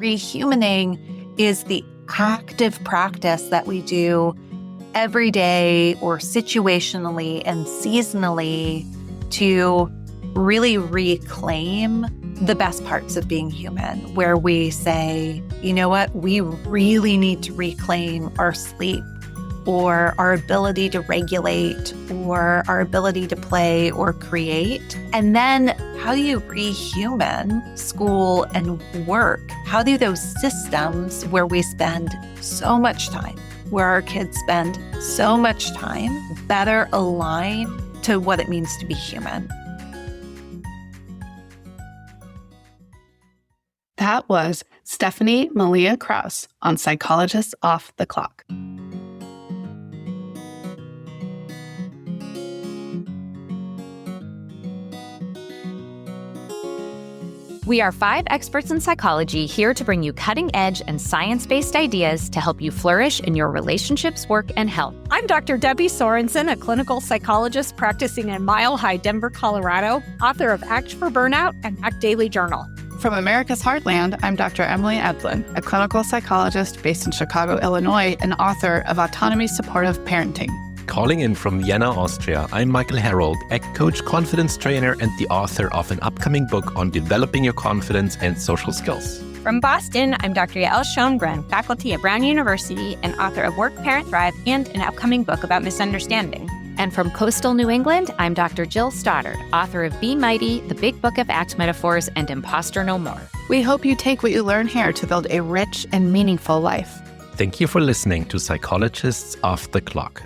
rehumaning is the active practice that we do every day or situationally and seasonally to really reclaim the best parts of being human, where we say, you know what, we really need to reclaim our sleep or our ability to regulate or our ability to play or create. And then how do you rehuman school and work? How do those systems where we spend so much time, where our kids spend so much time, better align to what it means to be human? That was Stephanie Malia Krauss on Psychologists Off the Clock. We are 5 experts in psychology here to bring you cutting-edge and science-based ideas to help you flourish in your relationships, work, and health. I'm Dr. Debbie Sorensen, a clinical psychologist practicing in Mile High, Denver, Colorado, author of Act for Burnout and Act Daily Journal. From America's Heartland, I'm Dr. Emily Edlin, a clinical psychologist based in Chicago, Illinois, and author of Autonomy Supportive Parenting. Calling in from Vienna, Austria, I'm Michael Herold, ACT coach, confidence trainer, and the author of an upcoming book on developing your confidence and social skills. From Boston, I'm Dr. Yael Schoengren, faculty at Brown University and author of Work, Parent, Thrive, and an upcoming book about misunderstanding. And from coastal New England, I'm Dr. Jill Stoddard, author of Be Mighty, The Big Book of ACT Metaphors, and Imposter No More. We hope you take what you learn here to build a rich and meaningful life. Thank you for listening to Psychologists Off the Clock.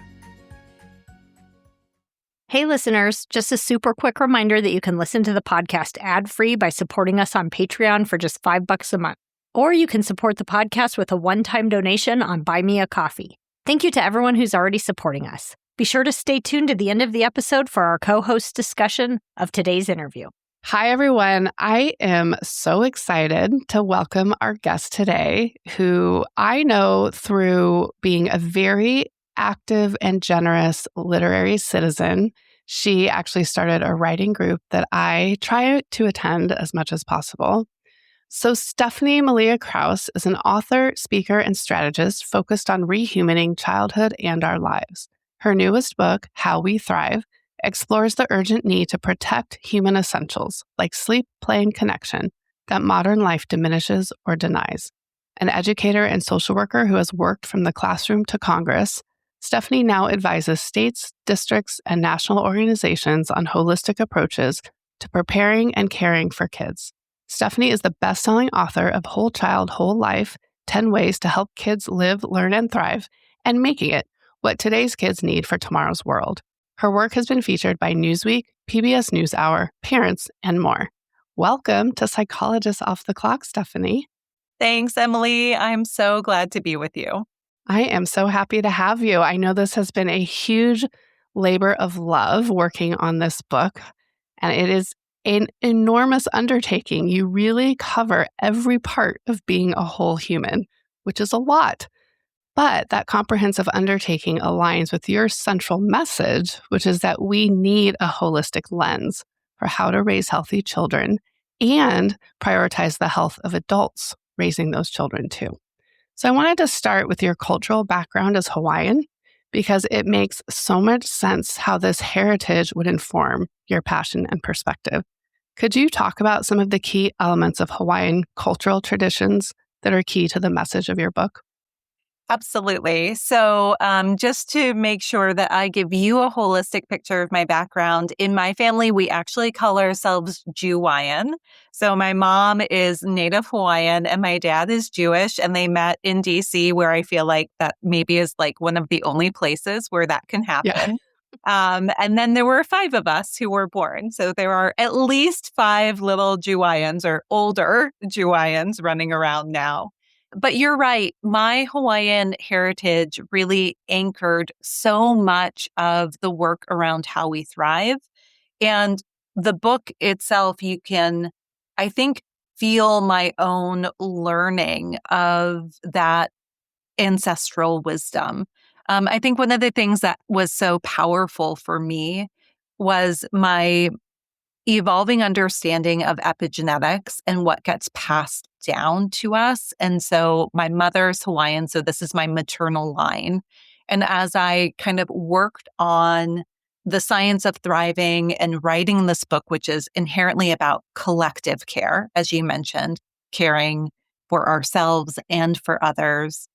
Hey, listeners, just a super quick reminder that you can listen to the podcast ad-free by supporting us on Patreon for just $5 a month. Or you can support the podcast with a one-time donation on Buy Me a Coffee. Thank you to everyone who's already supporting us. Be sure to stay tuned to the end of the episode for our co-host discussion of today's interview. Hi, everyone. I am so excited to welcome our guest today, who I know through being a very active and generous literary citizen. She actually started a writing group that I try to attend as much as possible. So Stephanie Malia Krauss is an author, speaker, and strategist focused on rehumaning childhood and our lives. Her newest book, How We Thrive, explores the urgent need to protect human essentials like sleep, play, and connection that modern life diminishes or denies. An educator and social worker who has worked from the classroom to Congress, Stephanie now advises states, districts, and national organizations on holistic approaches to preparing and caring for kids. Stephanie is the best-selling author of Whole Child, Whole Life, 10 Ways to Help Kids Live, Learn, and Thrive, and Making It What Today's Kids Need for Tomorrow's World. Her work has been featured by Newsweek, PBS NewsHour, Parents, and more. Welcome to Psychologists Off the Clock, Stephanie. Thanks, Emily. I'm so glad to be with you. I am so happy to have you. I know this has been a huge labor of love working on this book, and it is an enormous undertaking. You really cover every part of being a whole human, which is a lot. But that comprehensive undertaking aligns with your central message, which is that we need a holistic lens for how to raise healthy children and prioritize the health of adults raising those children too. So I wanted to start with your cultural background as Hawaiian, because it makes so much sense how this heritage would inform your passion and perspective. Could you talk about some of the key elements of Hawaiian cultural traditions that are key to the message of your book? Absolutely. So just to make sure that I give you a holistic picture of my background, in my family, we actually call ourselves Jewaian. So my mom is Native Hawaiian and my dad is Jewish, and they met in DC, where I feel like that maybe is like one of the only places where that can happen. Yeah. And then there were 5 of us who were born. So there are at least 5 little Jewaians or older Jewaians running around now. But you're right. My Hawaiian heritage really anchored so much of the work around How We Thrive. And the book itself, you can, I think, feel my own learning of that ancestral wisdom. I think one of the things that was so powerful for me was my evolving understanding of epigenetics and what gets passed down to us. And so my mother's Hawaiian, so this is my maternal line. And as I kind of worked on the science of thriving and writing this book, which is inherently about collective care, as you mentioned, caring for ourselves and for others,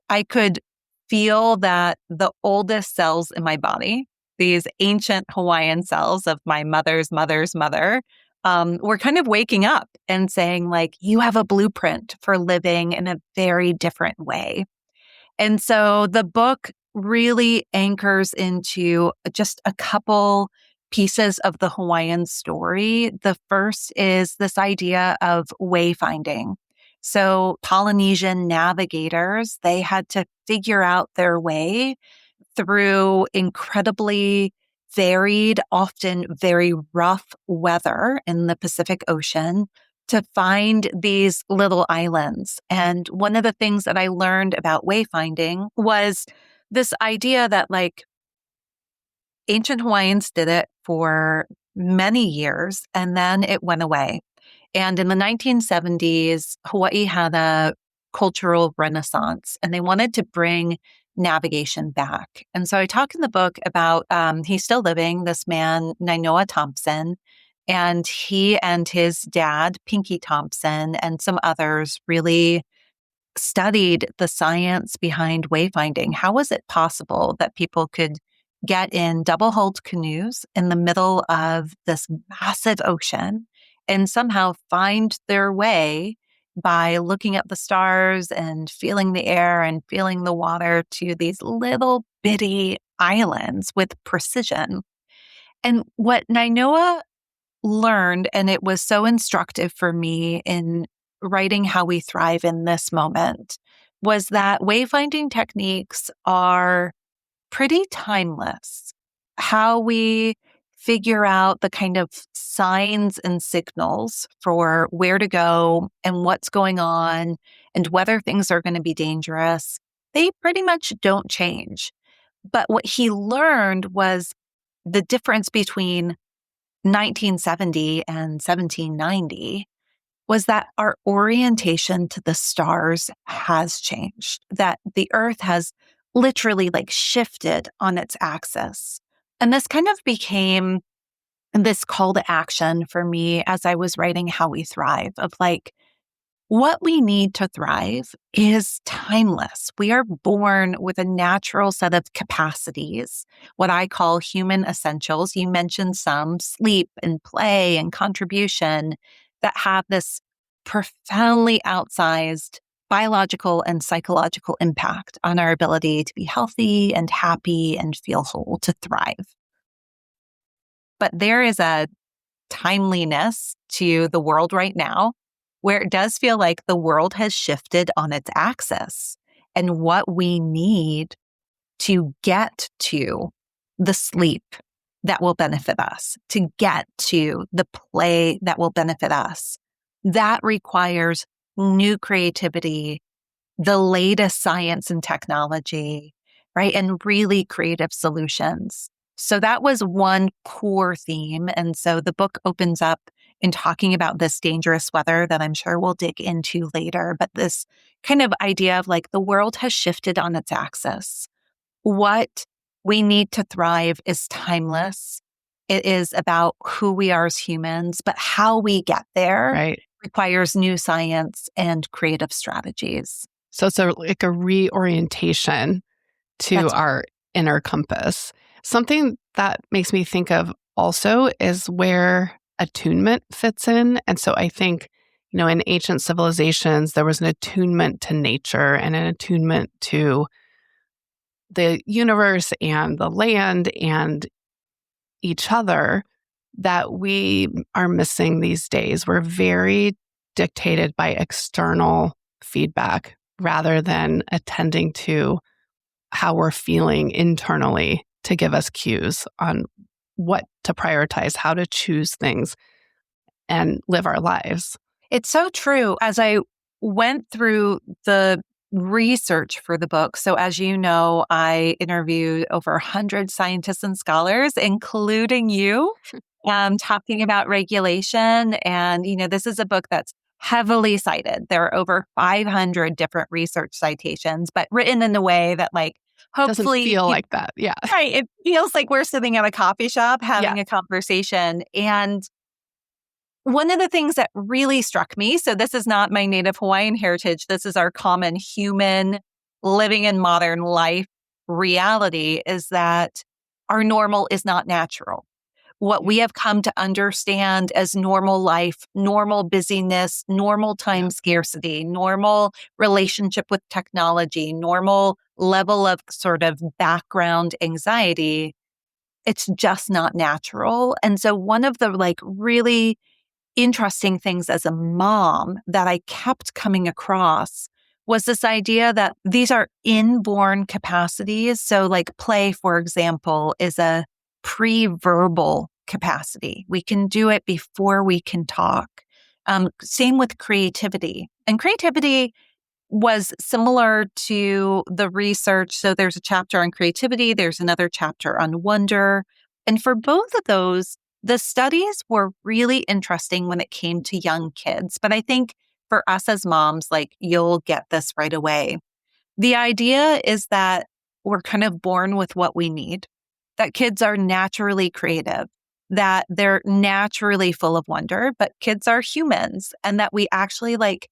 I could feel that the oldest cells in my body, these ancient Hawaiian cells of my mother's mother's mother, were kind of waking up and saying, like, you have a blueprint for living in a very different way. And so the book really anchors into just a couple pieces of the Hawaiian story. The first is this idea of wayfinding. So Polynesian navigators, they had to figure out their way through incredibly varied, often very rough weather in the Pacific Ocean to find these little islands. And one of the things that I learned about wayfinding was this idea that, like, ancient Hawaiians did it for many years and then it went away. And in the 1970s, Hawaii had a cultural renaissance and they wanted to bring navigation back. And so I talk in the book about, he's still living, this man, Nainoa Thompson, and he and his dad, Pinky Thompson, and some others really studied the science behind wayfinding. How was it possible that people could get in double-hulled canoes in the middle of this massive ocean and somehow find their way by looking at the stars and feeling the air and feeling the water to these little bitty islands with precision? And what Nainoa learned, and it was so instructive for me in writing How We Thrive in this moment, was that wayfinding techniques are pretty timeless. How we figure out the kind of signs and signals for where to go and what's going on and whether things are going to be dangerous, they pretty much don't change. But what he learned was the difference between 1970 and 1790 was that our orientation to the stars has changed, that the Earth has literally like shifted on its axis. And this kind of became this call to action for me as I was writing How We Thrive, of like, what we need to thrive is timeless. We are born with a natural set of capacities, what I call human essentials. You mentioned some: sleep and play and contribution, that have this profoundly outsized biological and psychological impact on our ability to be healthy and happy and feel whole, to thrive. But there is a timeliness to the world right now where it does feel like the world has shifted on its axis, and what we need to get to the sleep that will benefit us, to get to the play that will benefit us, that requires new creativity, the latest science and technology, right? And really creative solutions. So that was one core theme. And so the book opens up in talking about this dangerous weather that I'm sure we'll dig into later, but this kind of idea of like the world has shifted on its axis. What we need to thrive is timeless. It is about who we are as humans, but how we get there requires new science and creative strategies. So it's like a reorientation to our inner compass. Something that makes me think of also is where attunement fits in. And so I think, in ancient civilizations, there was an attunement to nature and an attunement to the universe and the land and each other that we are missing these days. We're very dictated by external feedback rather than attending to how we're feeling internally to give us cues on what to prioritize, how to choose things and live our lives. It's so true. As I went through the research for the book, so as you know, I interviewed over 100 scientists and scholars, including you, talking about regulation. And, this is a book that's heavily cited. There are over 500 different research citations, but written in a way that like, Doesn't hopefully, feel like that. Yeah. right. It feels like we're sitting at a coffee shop having Yeah. a conversation. And one of the things that really struck me, so this is not my native Hawaiian heritage, this is our common human living in modern life reality, is that our normal is not natural. What we have come to understand as normal life, normal busyness, normal time scarcity, normal relationship with technology, normal level of sort of background anxiety, it's just not natural. And so one of the like really interesting things as a mom that I kept coming across was this idea that these are inborn capacities. So like play, for example, is a pre-verbal capacity. We can do it before we can talk. Same with creativity. And creativity was similar to the research. So there's a chapter on creativity. There's another chapter on wonder. And for both of those, the studies were really interesting when it came to young kids. But I think for us as moms, like you'll get this right away. The idea is that we're kind of born with what we need, that kids are naturally creative, that they're naturally full of wonder, but kids are humans, and that we actually like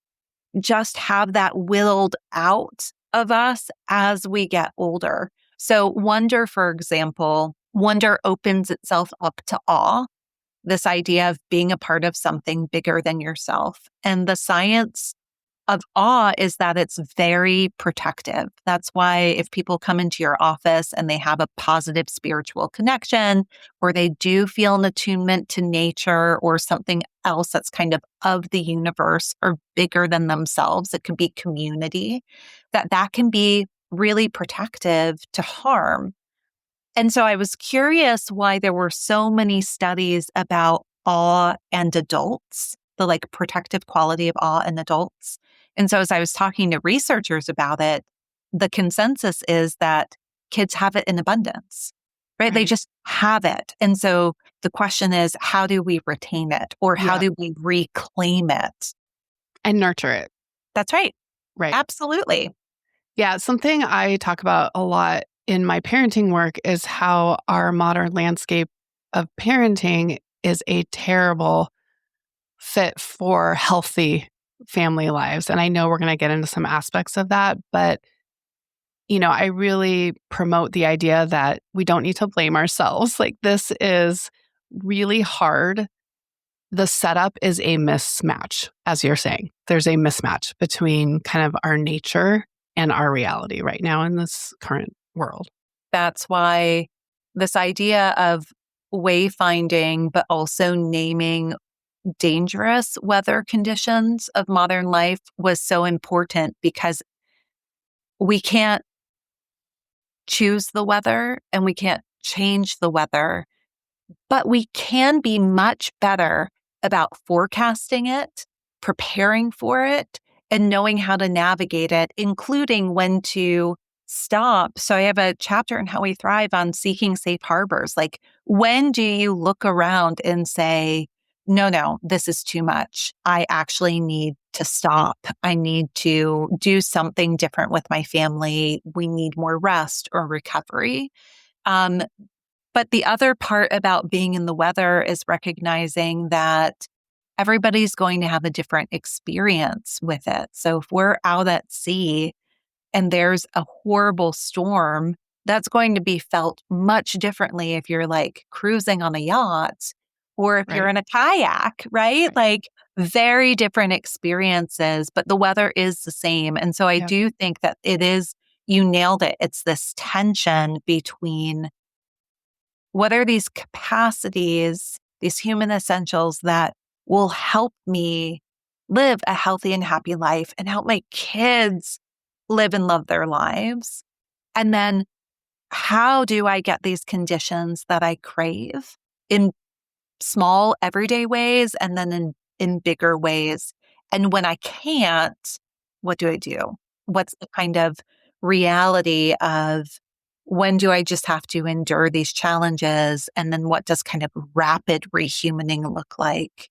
just have that willed out of us as we get older. So wonder, for example, wonder opens itself up to awe, this idea of being a part of something bigger than yourself. And the science of awe is that it's very protective. That's why if people come into your office and they have a positive spiritual connection, or they do feel an attunement to nature or something else that's kind of the universe or bigger than themselves, it could be community, that can be really protective to harm. And so I was curious why there were so many studies about awe and adults, the like protective quality of awe in adults. And so as I was talking to researchers about it, the consensus is that kids have it in abundance, right? They just have it. And so the question is, how do we retain it, or how do we reclaim it? And nurture it. That's right. Right. Absolutely. Yeah. Something I talk about a lot in my parenting work is how our modern landscape of parenting is a terrible fit for healthy family lives. And I know we're going to get into some aspects of that, but I really promote the idea that we don't need to blame ourselves. Like, this is really hard. The setup is a mismatch, as you're saying. There's a mismatch between kind of our nature and our reality right now in this current world. That's why this idea of wayfinding, but also naming dangerous weather conditions of modern life was so important, because we can't choose the weather and we can't change the weather, but we can be much better about forecasting it, preparing for it, and knowing how to navigate it, including when to stop. So I have a chapter in How We Thrive on seeking safe harbors. Like, when do you look around and say, no, this is too much. I actually need to stop. I need to do something different with my family. We need more rest or recovery. But the other part about being in the weather is recognizing that everybody's going to have a different experience with it. So if we're out at sea and there's a horrible storm, that's going to be felt much differently if you're like cruising on a yacht or if you're in a kayak, right? Like, very different experiences, but the weather is the same. And so I do think that it is, you nailed it. It's this tension between what are these capacities, these human essentials that will help me live a healthy and happy life and help my kids live and love their lives? And then how do I get these conditions that I crave in small, everyday ways and then in bigger ways? And when I can't, what do I do? What's the kind of reality of when do I just have to endure these challenges? And then what does kind of rapid rehumaning look like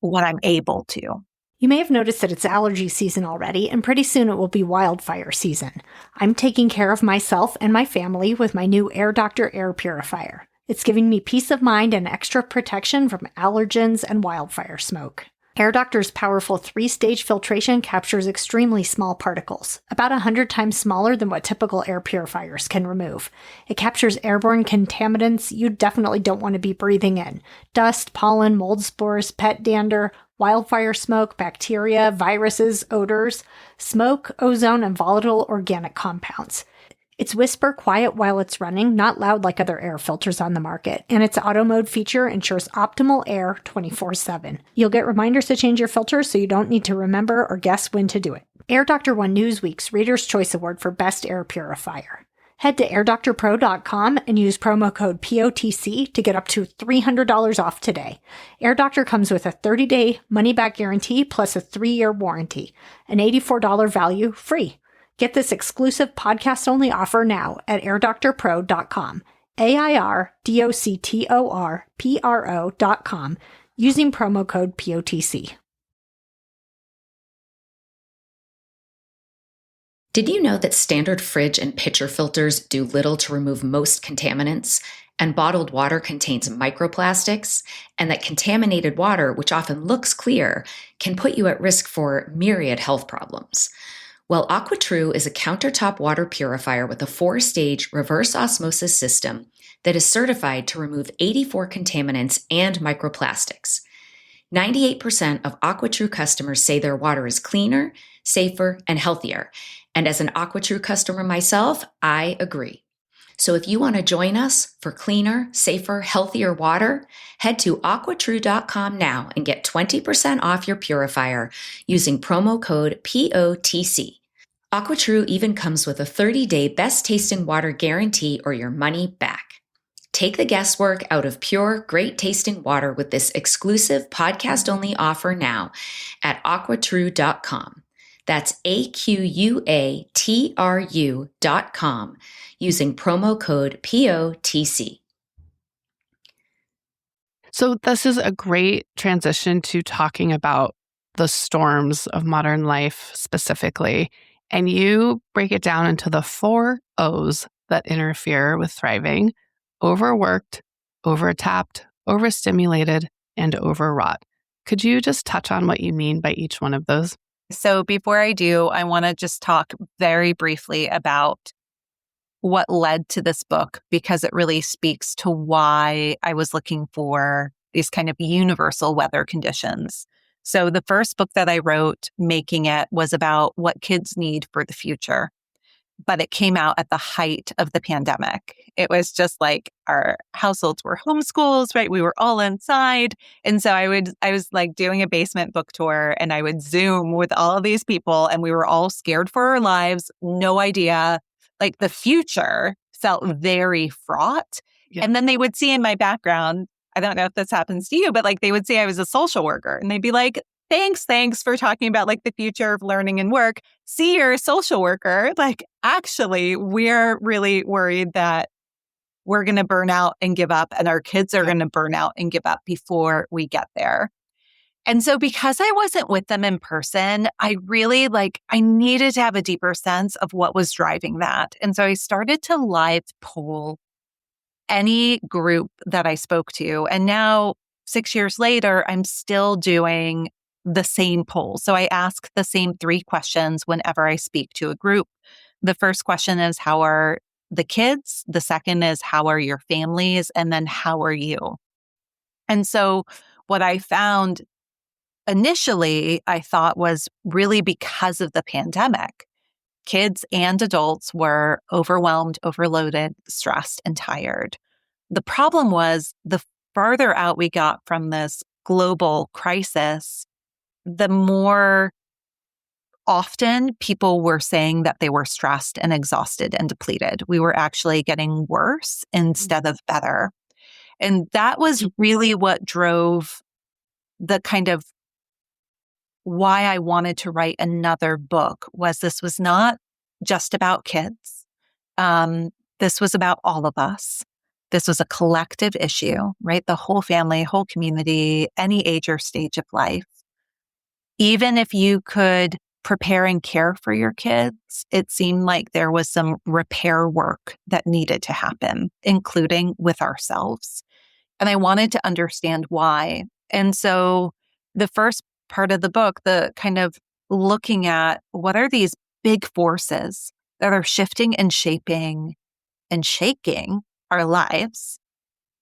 when I'm able to? You may have noticed that it's allergy season already, and pretty soon it will be wildfire season. I'm taking care of myself and my family with my new Air Doctor air purifier. It's giving me peace of mind and extra protection from allergens and wildfire smoke. Air Doctor's powerful 3-stage filtration captures extremely small particles, about 100 times smaller than what typical air purifiers can remove. It captures airborne contaminants you definitely don't want to be breathing in: dust, pollen, mold spores, pet dander, wildfire smoke, bacteria, viruses, odors, smoke, ozone, and volatile organic compounds. It's whisper quiet while it's running, not loud like other air filters on the market, and its auto mode feature ensures optimal air 24/7. You'll get reminders to change your filter so you don't need to remember or guess when to do it. Air Doctor won Newsweek's Reader's Choice Award for Best Air Purifier. Head to airdoctorpro.com and use promo code POTC to get up to $300 off today. Air Doctor comes with a 30-day money-back guarantee plus a 3-year warranty, an $84 value free. Get this exclusive podcast-only offer now at airdoctorpro.com, airdoctorpro.com, using promo code POTC. Did you know that standard fridge and pitcher filters do little to remove most contaminants, and bottled water contains microplastics, and that contaminated water, which often looks clear, can put you at risk for myriad health problems? Well, AquaTrue is a countertop water purifier with a 4-stage reverse osmosis system that is certified to remove 84 contaminants and microplastics. 98% of AquaTrue customers say their water is cleaner, safer, and healthier. And as an AquaTrue customer myself, I agree. So if you want to join us for cleaner, safer, healthier water, head to aquatrue.com now and get 20% off your purifier using promo code POTC. AquaTrue even comes with a 30-day best tasting water guarantee or your money back. Take the guesswork out of pure, great tasting water with this exclusive podcast-only offer now at aquatrue.com. That's AQUATRU.com using promo code POTC. So this is a great transition to talking about the storms of modern life specifically. And you break it down into the 4 O's that interfere with thriving: overworked, overtapped, overstimulated, and overwrought. Could you just touch on what you mean by each one of those? So before I do, I want to just talk very briefly about what led to this book, because it really speaks to why I was looking for these kind of universal weather conditions. So the first book that I wrote, Making It, was about what kids need for the future. But it came out at the height of the pandemic. It was just like our households were homeschools, right? We were all inside. And so I was like doing a basement book tour, and I would Zoom with all of these people, and we were all scared for our lives. No idea. Like the future felt very fraught. Yeah. And then they would see in my background, I don't know if this happens to you, but like they would say I was a social worker, and they'd be like, thanks for talking about like the future of learning and work. See, you're a social worker. Like, actually, we're really worried that we're going to burn out and give up, and our kids are going to burn out and give up before we get there. And so because I wasn't with them in person, I really I needed to have a deeper sense of what was driving that. And so I started to live poll any group that I spoke to. And now 6 years later, I'm still doing the same poll. So I ask the same 3 questions whenever I speak to a group. The first question is, how are the kids? The second is, how are your families? And then, how are you? And so what I found initially, I thought was really because of the pandemic. Kids and adults were overwhelmed, overloaded, stressed, and tired. The problem was the farther out we got from this global crisis, the more often people were saying that they were stressed and exhausted and depleted. We were actually getting worse instead of better. And that was really what drove the kind of why I wanted to write another book. Was this was not just about kids. This was about all of us. This was a collective issue, right? The whole family, whole community, any age or stage of life. even if you could prepare and care for your kids, it seemed like there was some repair work that needed to happen, including with ourselves. And I wanted to understand why. And so the first part of the book, the kind of looking at what are these big forces that are shifting and shaping and shaking our lives,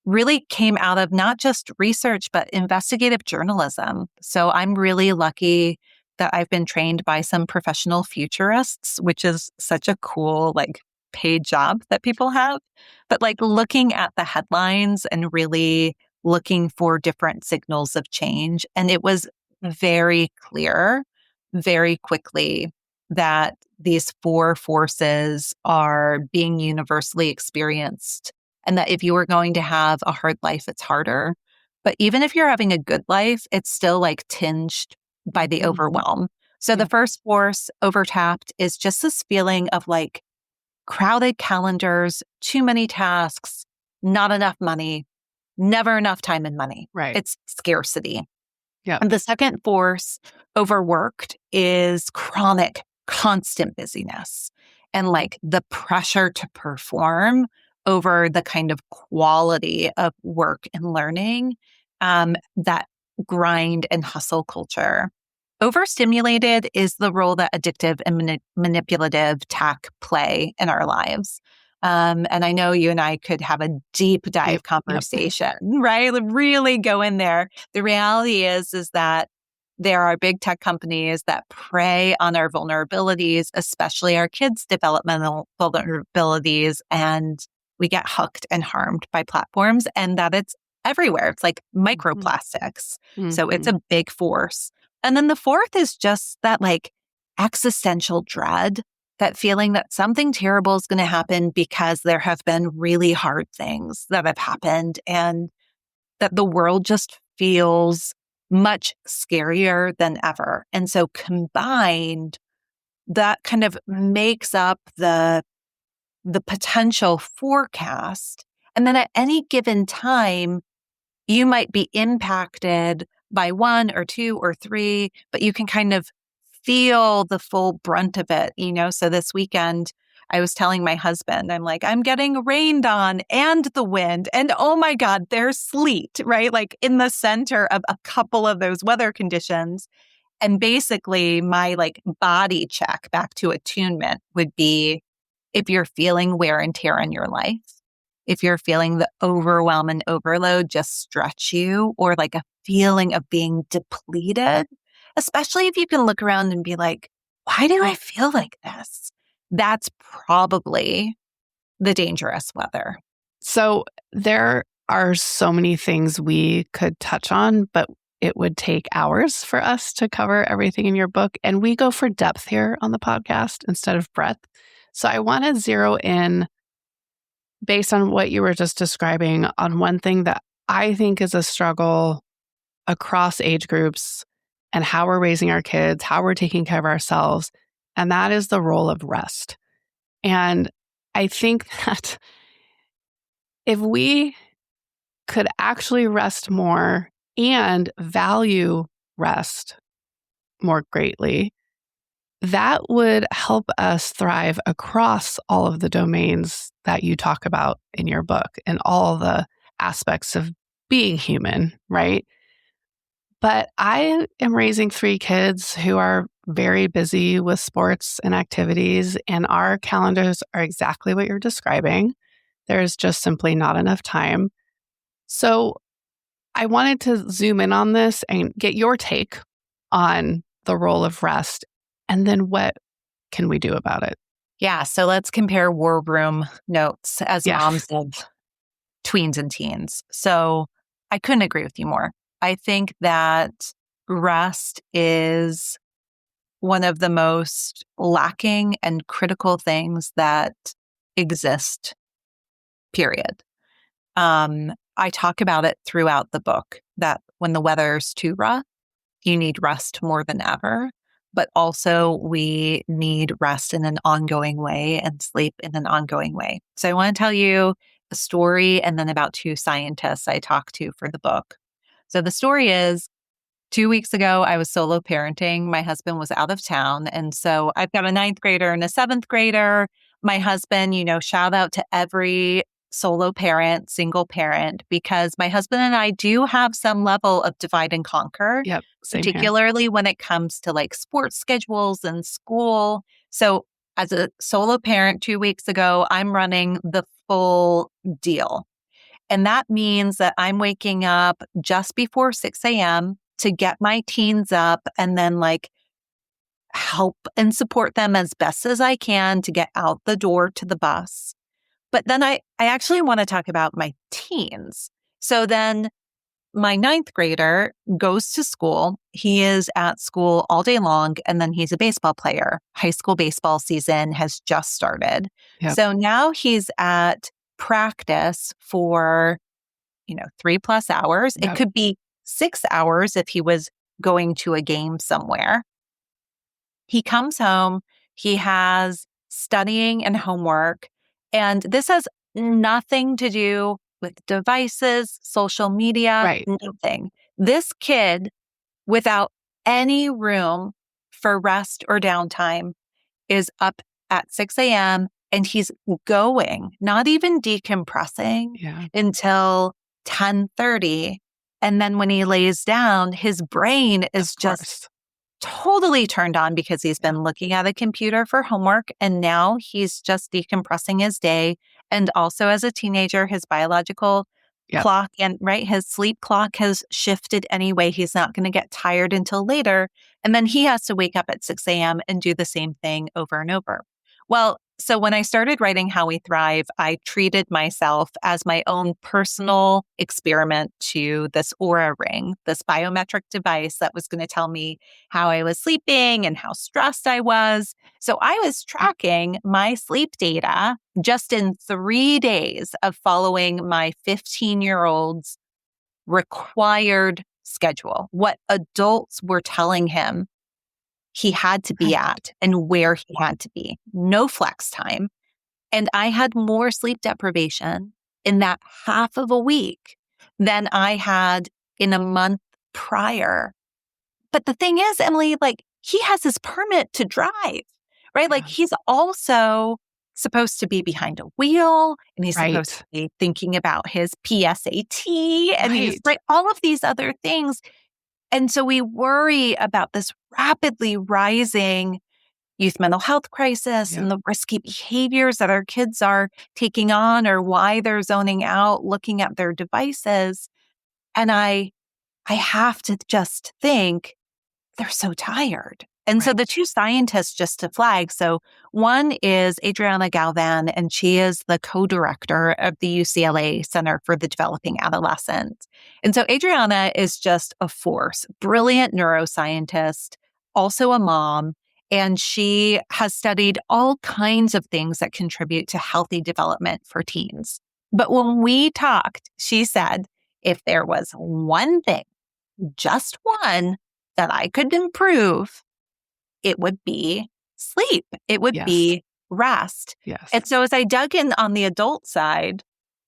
really came out of not just research, but investigative journalism. So I'm really lucky that I've been trained by some professional futurists, which is such a cool, like, paid job that people have. But like looking at the headlines and really looking for different signals of change. And it was very clear very quickly that these four forces are being universally experienced, and that if you are going to have a hard life, it's harder. But even if you're having a good life, it's still like tinged by the overwhelm. So the first force, overtapped, is just this feeling of like crowded calendars, too many tasks, not enough money, never enough time and money. Right. It's scarcity. Yeah. And the second force, overworked, is chronic, constant busyness and like the pressure to perform over the kind of quality of work and learning, that grind and hustle culture. Overstimulated is the role that addictive and manipulative tech play in our lives. And I know you and I could have a deep dive conversation, right? Really go in there. The reality is that there are big tech companies that prey on our vulnerabilities, especially our kids' developmental vulnerabilities, and we get hooked and harmed by platforms, and that it's everywhere. It's like microplastics. So it's a big force. And then the fourth is just that like existential dread, that feeling that something terrible is going to happen because there have been really hard things that have happened, and that the world just feels much scarier than ever. And so combined, that kind of makes up the potential forecast. And then at any given time, you might be impacted by one or two or three, but you can kind of feel the full brunt of it, you know? So this weekend, I was telling my husband, I'm like, I'm getting rained on and the wind. And oh my God, there's sleet, right? Like in the center of a couple of those weather conditions. And basically my like body check back to attunement would be, if you're feeling wear and tear in your life, if you're feeling the overwhelm and overload just stretch you, or like a feeling of being depleted, especially if you can look around and be like, why do I feel like this? That's probably the dangerous weather. So there are so many things we could touch on, but it would take hours for us to cover everything in your book. And we go for depth here on the podcast instead of breadth. So I want to zero in based on what you were just describing on one thing that I think is a struggle across age groups and how we're raising our kids, how we're taking care of ourselves. And that is the role of rest. And I think that if we could actually rest more and value rest more greatly, that would help us thrive across all of the domains that you talk about in your book and all the aspects of being human, right? But I am raising 3 kids who are very busy with sports and activities, and our calendars are exactly what you're describing. There's just simply not enough time. So I wanted to zoom in on this and get your take on the role of rest, and then what can we do about it? Yeah. So let's compare war room notes as moms of tweens and teens. So I couldn't agree with you more. I think that rest is one of the most lacking and critical things that exist, period. I talk about it throughout the book that when the weather's too rough, you need rest more than ever. But also we need rest in an ongoing way and sleep in an ongoing way. So I want to tell you a story and then about 2 scientists I talked to for the book. So the story is 2 weeks ago, I was solo parenting. My husband was out of town. And so I've got a 9th grader and a 7th grader. My husband, shout out to every solo parent, single parent, because my husband and I do have some level of divide and conquer, Yep. Same here. particularly when it comes to like sports schedules and school. So as a solo parent 2 weeks ago, I'm running the full deal. And that means that I'm waking up just before 6 a.m. to get my teens up and then like help and support them as best as I can to get out the door to the bus. But then I actually want to talk about my teens. So then my 9th grader goes to school. He is at school all day long, and then he's a baseball player. High school baseball season has just started. Yep. So now he's at practice for, 3+ hours. Yep. It could be 6 hours if he was going to a game somewhere. He comes home, he has studying and homework, and this has nothing to do with devices, social media, Right. nothing. This kid, without any room for rest or downtime, is up at 6 a.m. and he's going, not even decompressing Yeah. until 10:30. And then when he lays down, his brain is Of just course. totally turned on because he's been looking at a computer for homework, and now he's just decompressing his day. And also as a teenager, his biological Yep. clock and his sleep clock has shifted anyway. He's not going to get tired until later. And then he has to wake up at 6 a.m. and do the same thing over and over. Well, so when I started writing How We Thrive, I treated myself as my own personal experiment to this Oura Ring, this biometric device that was going to tell me how I was sleeping and how stressed I was. So I was tracking my sleep data just in 3 days of following my 15-year-old's required schedule, what adults were telling him he had to be at and where he had to be. No flex time. And I had more sleep deprivation in that half of a week than I had in a month prior. But the thing is, Emily, like he has his permit to drive, right? Like he's also supposed to be behind a wheel and he's supposed to be thinking about his PSAT and he's like all of these other things. And so we worry about this rapidly rising youth mental health crisis and the risky behaviors that our kids are taking on or why they're zoning out, looking at their devices. And I have to just think they're so tired. And so the two scientists, just to flag, so one is Adriana Galvan, and she is the co-director of the UCLA Center for the Developing Adolescent. And so Adriana is just a force, brilliant neuroscientist, also a mom, and she has studied all kinds of things that contribute to healthy development for teens. But when we talked, she said, if there was one thing, just one, that I could improve, it would be sleep. It would be rest. Yes. And so as I dug in on the adult side,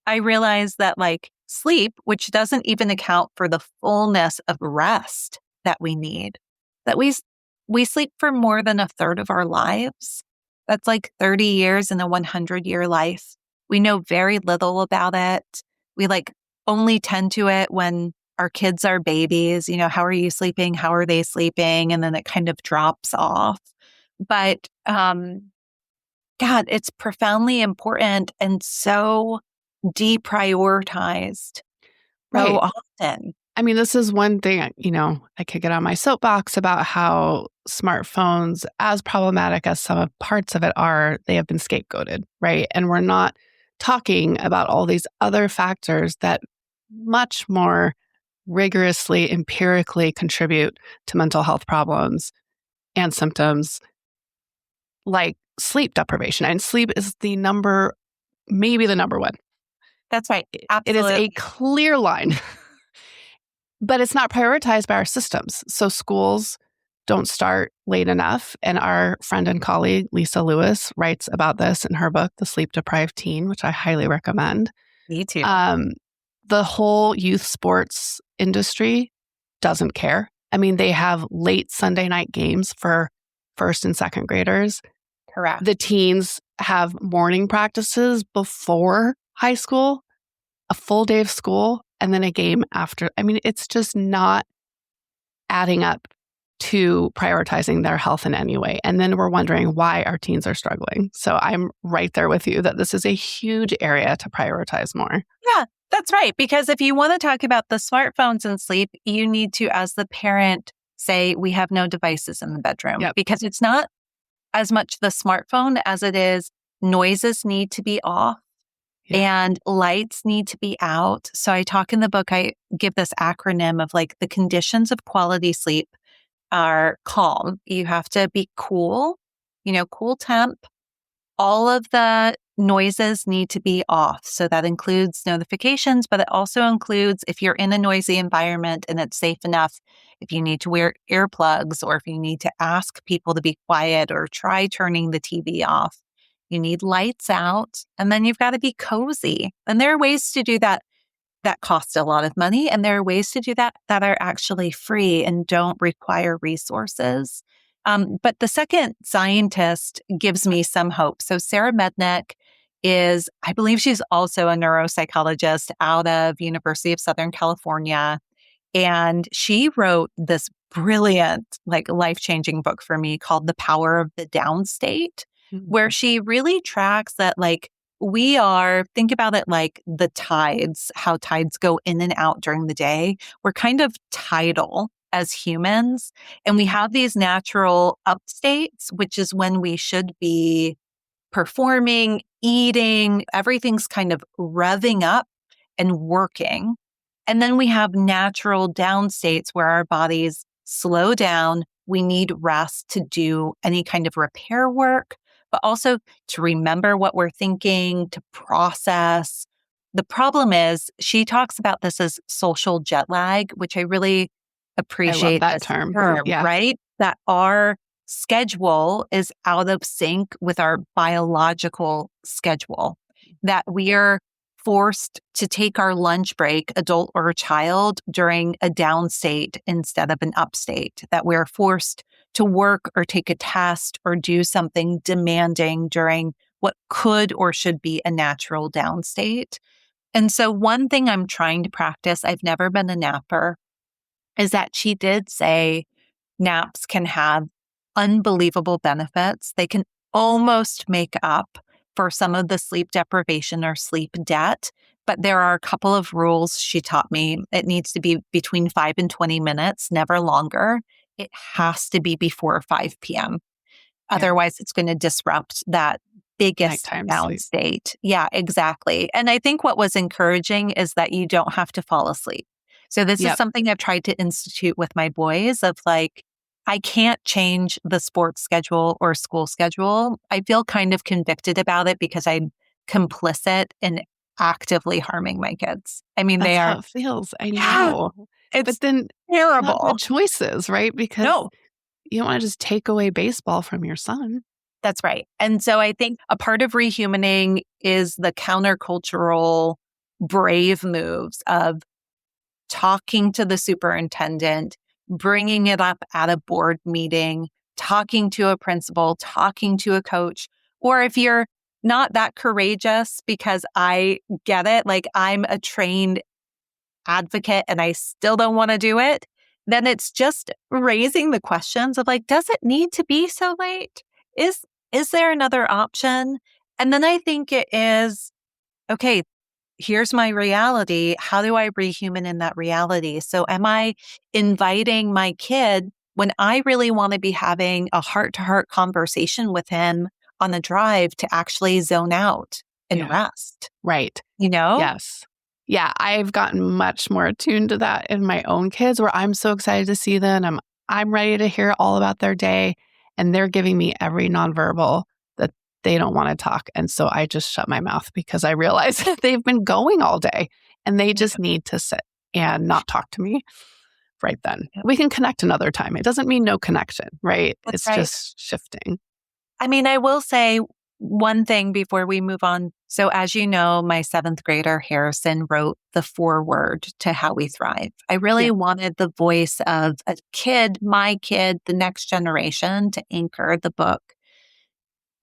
I realized that like sleep, which doesn't even account for the fullness of rest that we need, that we sleep for more than a third of our lives. That's like 30 years in a 100-year life. We know very little about it. We like only tend to it when our kids are babies, how are you sleeping? How are they sleeping? And then it kind of drops off. But God, it's profoundly important and so deprioritized so often. I mean, this is one thing, I could get on my soapbox about how smartphones, as problematic as some parts of it are, they have been scapegoated, right? And we're not talking about all these other factors that much more rigorously, empirically contribute to mental health problems and symptoms like sleep deprivation. And sleep is maybe the number one. That's right. Absolutely. It is a clear line, but it's not prioritized by our systems. So schools don't start late enough. And our friend and colleague, Lisa Lewis, writes about this in her book, The Sleep Deprived Teen, which I highly recommend. Me too. The whole youth sports industry doesn't care I mean, they have late Sunday night games for first and second graders. Correct. The teens have morning practices before high school, a full day of school, and then a game after. I mean, it's just not adding up to prioritizing their health in any way. And then we're wondering why our teens are struggling. So I'm right there with you that this is a huge area to prioritize more. Yeah, that's right. Because if you want to talk about the smartphones and sleep, you need to, as the parent, say we have no devices in the bedroom. Yep. Because it's not as much the smartphone as it is noises need to be off. Yeah. And lights need to be out. So I talk in the book, I give this acronym of like the conditions of quality sleep are calm. You have to be cool, cool temp. All of the noises need to be off. So that includes notifications, but it also includes if you're in a noisy environment and it's safe enough, if you need to wear earplugs or if you need to ask people to be quiet or try turning the TV off. You need lights out, and then you've got to be cozy. And there are ways to do that cost a lot of money. And there are ways to do that are actually free and don't require resources. But the second scientist gives me some hope. So Sarah Mednick is, I believe she's also a neuropsychologist out of University of Southern California. And she wrote this brilliant, life-changing book for me called The Power of the Downstate, where she really tracks that think about it like the tides, how tides go in and out during the day. We're kind of tidal as humans, and we have these natural upstates, which is when we should be performing, eating, everything's kind of revving up and working. And then we have natural downstates where our bodies slow down. We need rest to do any kind of repair work, but also to remember what we're thinking, to process. The problem is she talks about this as social jet lag, which I really appreciate that term, yeah. right? That our schedule is out of sync with our biological schedule, that we are forced to take our lunch break, adult or child, during a downstate instead of an upstate, that we're forced to work or take a test or do something demanding during what could or should be a natural downstate. And so one thing I'm trying to practice, I've never been a napper, is that she did say naps can have unbelievable benefits. They can almost make up for some of the sleep deprivation or sleep debt. But there are a couple of rules she taught me. It needs to be between 5 and 20 minutes, never longer. It has to be before 5 p.m. Yeah. Otherwise, it's going to disrupt that biggest Nighttime downstate. Yeah, exactly. And I think what was encouraging is that you don't have to fall asleep. So this is something I've tried to institute with my boys of I can't change the sports schedule or school schedule. I feel kind of convicted about it because I'm complicit in actively harming my kids. I mean, That's they are. how it feels. I know. It's but then terrible. Not the choices, right? Because you don't want to just take away baseball from your son. That's right. And so I think a part of rehumaning is the countercultural brave moves of talking to the superintendent, bringing it up at a board meeting, talking to a principal, talking to a coach. Or if you're not that courageous, because I get it, I'm a trained advocate and I still don't want to do it, then it's just raising the questions of does it need to be so late? Is there another option? And then I think it is, okay, here's my reality. How do I rehuman in that reality? So am I inviting my kid when I really want to be having a heart-to-heart conversation with him on the drive to actually zone out and rest? Right. Yes. Yeah, I've gotten much more attuned to that in my own kids where I'm so excited to see them. I'm ready to hear all about their day, and they're giving me every nonverbal that they don't want to talk. And so I just shut my mouth because I realize that they've been going all day and they just need to sit and not talk to me right then. We can connect another time. It doesn't mean no connection, right? That's it's right. just shifting. I mean, I will say one thing before we move on So as you know, my seventh grader Harrison wrote the foreword to How We Thrive. I really wanted the voice of a kid, my kid, the next generation to anchor the book.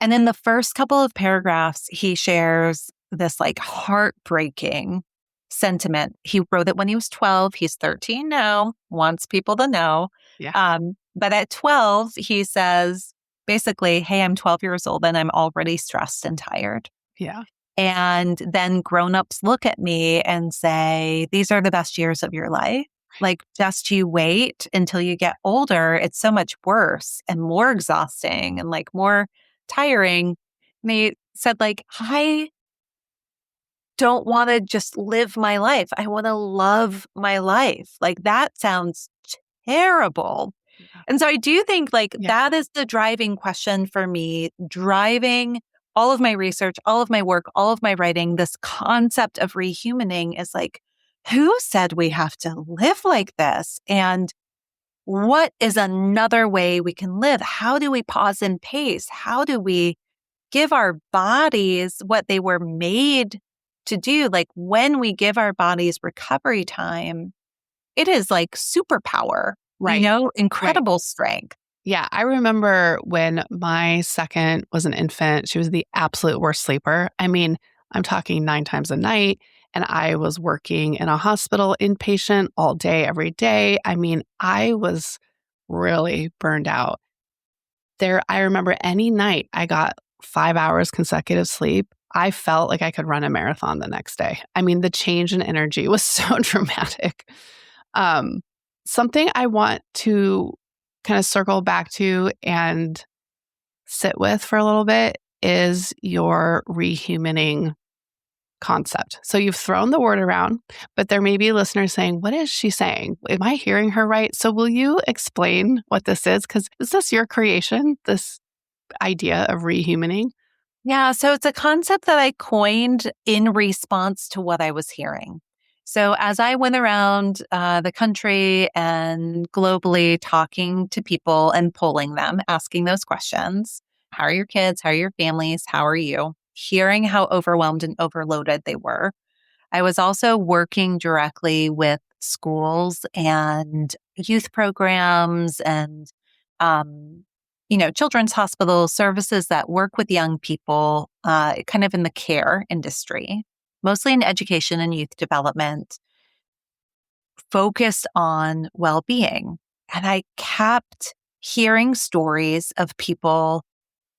And in the first couple of paragraphs, he shares this like heartbreaking sentiment. He wrote it when he was 12. He's 13 now, wants people to know. Yeah. But at 12, he says, basically, hey, I'm 12 years old and I'm already stressed and tired. Yeah. And then grownups look at me and say, these are the best years of your life. Like, just you wait until you get older. It's so much worse and more exhausting and like more tiring. And they said, like, I don't want to just live my life. I want to love my life. Like, that sounds terrible. And so I do think like that is the driving question for me, driving all of my research, all of my work, all of my writing. This concept of rehumaning is like, who said we have to live like this? And what is another way we can live? How do we pause and pace? How do we give our bodies what they were made to do? Like when we give our bodies recovery time, it is like superpower. Right. Incredible strength. Yeah. I remember when my second was an infant, she was the absolute worst sleeper. I mean, I'm talking 9 times a night, and I was working in a hospital inpatient all day, every day. I mean, I was really burned out. I remember any night I got 5 hours consecutive sleep, I felt like I could run a marathon the next day. I mean, the change in energy was so dramatic. Something I want to kind of circle back to and sit with for a little bit is your rehumaning concept. So you've thrown the word around, but there may be listeners saying, what is she saying? Am I hearing her right? So will you explain what this is? Because is this your creation, this idea of rehumaning? Yeah, so it's a concept that I coined in response to what I was hearing. So as I went around the country and globally talking to people and polling them, asking those questions, how are your kids? How are your families? How are you? Hearing how overwhelmed and overloaded they were. I was also working directly with schools and youth programs and children's hospital services that work with young people kind of in the care industry, mostly in education and youth development, focused on well-being. And I kept hearing stories of people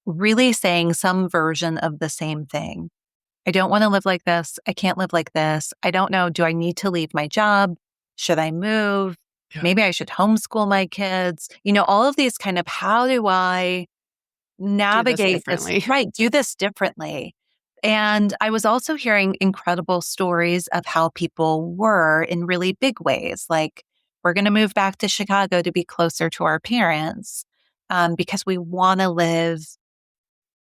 really saying some version of the same thing. I don't want to live like this. I can't live like this. I don't know. Do I need to leave my job? Should I move? Yeah. Maybe I should homeschool my kids. All of these kind of, how do I navigate this? Right. Do this differently. And I was also hearing incredible stories of how people were in really big ways. Like, we're going to move back to Chicago to be closer to our parents because we want to live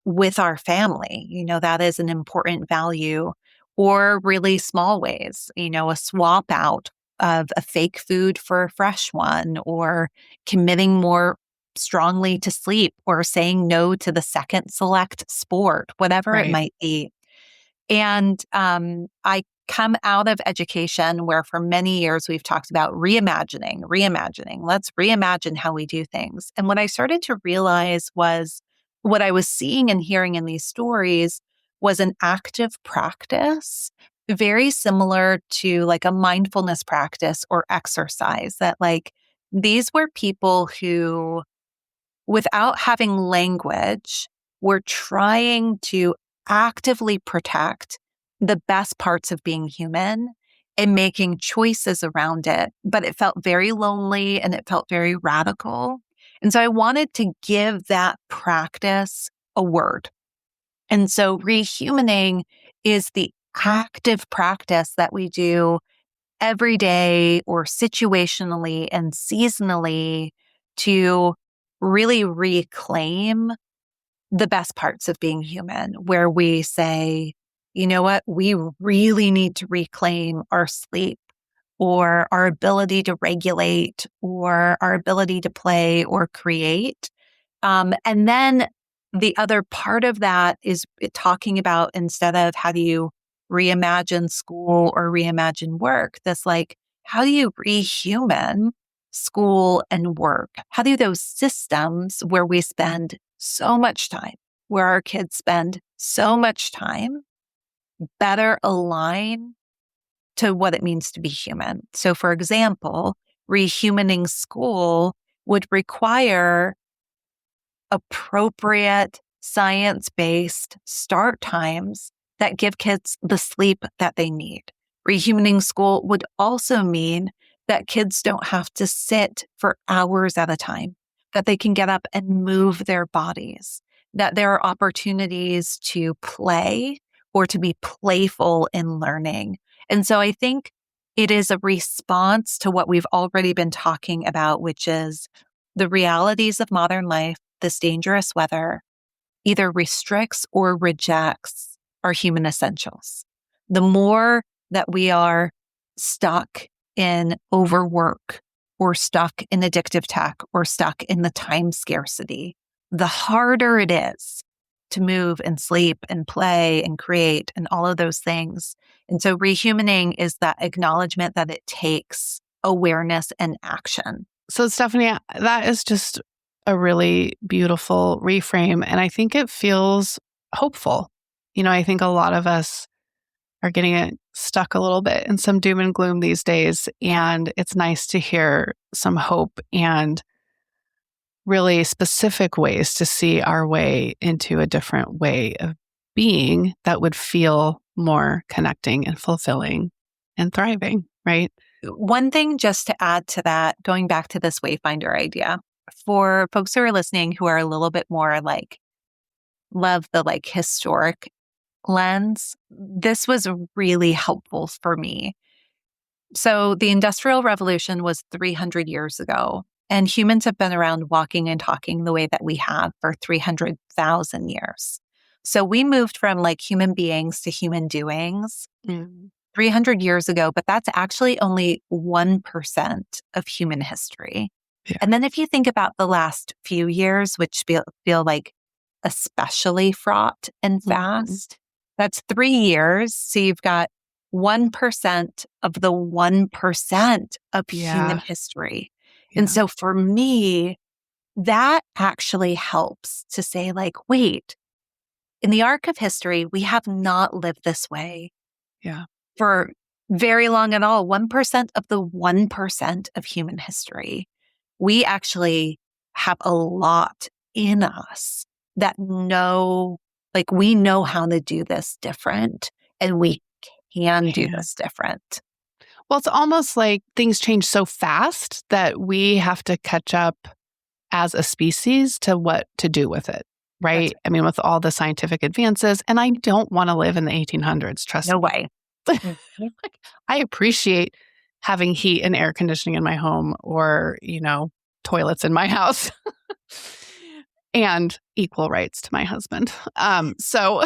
with our family. That is an important value. Or really small ways, a swap out of a fake food for a fresh one, or committing more strongly to sleep, or saying no to the second select sport, whatever it might be. And I come out of education where for many years we've talked about reimagining. Let's reimagine how we do things. And what I started to realize was what I was seeing and hearing in these stories was an active practice, very similar to like a mindfulness practice or exercise, that like these were people who, without having language, were trying to actively protect the best parts of being human and making choices around it. But it felt very lonely and it felt very radical. And so I wanted to give that practice a word. And so rehumaning is the active practice that we do every day or situationally and seasonally to really reclaim the best parts of being human, where we say, you know what, we really need to reclaim our sleep or our ability to regulate or our ability to play or create. And then the other part of that is talking about, instead of how do you reimagine school or reimagine work, this like, how do you rehuman school and work? How do those systems where we spend so much time, where our kids spend so much time, better align to what it means to be human? So for example, rehumaning school would require appropriate science-based start times that give kids the sleep that they need. Rehumaning school would also mean that kids don't have to sit for hours at a time, that they can get up and move their bodies, that there are opportunities to play or to be playful in learning. And so I think it is a response to what we've already been talking about, which is the realities of modern life. This dangerous weather either restricts or rejects our human essentials. The more that we are stuck in overwork or stuck in addictive tech or stuck in the time scarcity, the harder it is to move and sleep and play and create and all of those things. And so rehumaning is that acknowledgement that it takes awareness and action. So Stephanie, that is just a really beautiful reframe. And I think it feels hopeful. I think a lot of us are getting stuck a little bit in some doom and gloom these days. And it's nice to hear some hope and really specific ways to see our way into a different way of being that would feel more connecting and fulfilling and thriving, right? One thing just to add to that, going back to this Wayfinder idea, for folks who are listening who are a little bit more like, love the like historic lens, this was really helpful for me. So the Industrial Revolution was 300 years ago, and humans have been around walking and talking the way that we have for 300,000 years. So we moved from like human beings to human doings 300 years ago, but that's actually only 1% of human history. Yeah. And then if you think about the last few years, which feel like especially fraught and fast, that's 3 years. So you've got 1% of the 1% of human history. Yeah. And so for me, that actually helps to say like, wait, in the arc of history, we have not lived this way for very long at all. 1% of the 1% of human history. We actually have a lot in us that we know how to do this different, and we can do this different. Well, it's almost like things change so fast that we have to catch up as a species to what to do with it, right? I mean, with all the scientific advances, and I don't want to live in the 1800s, trust me. No way. I appreciate having heat and air conditioning in my home or, toilets in my house and equal rights to my husband. So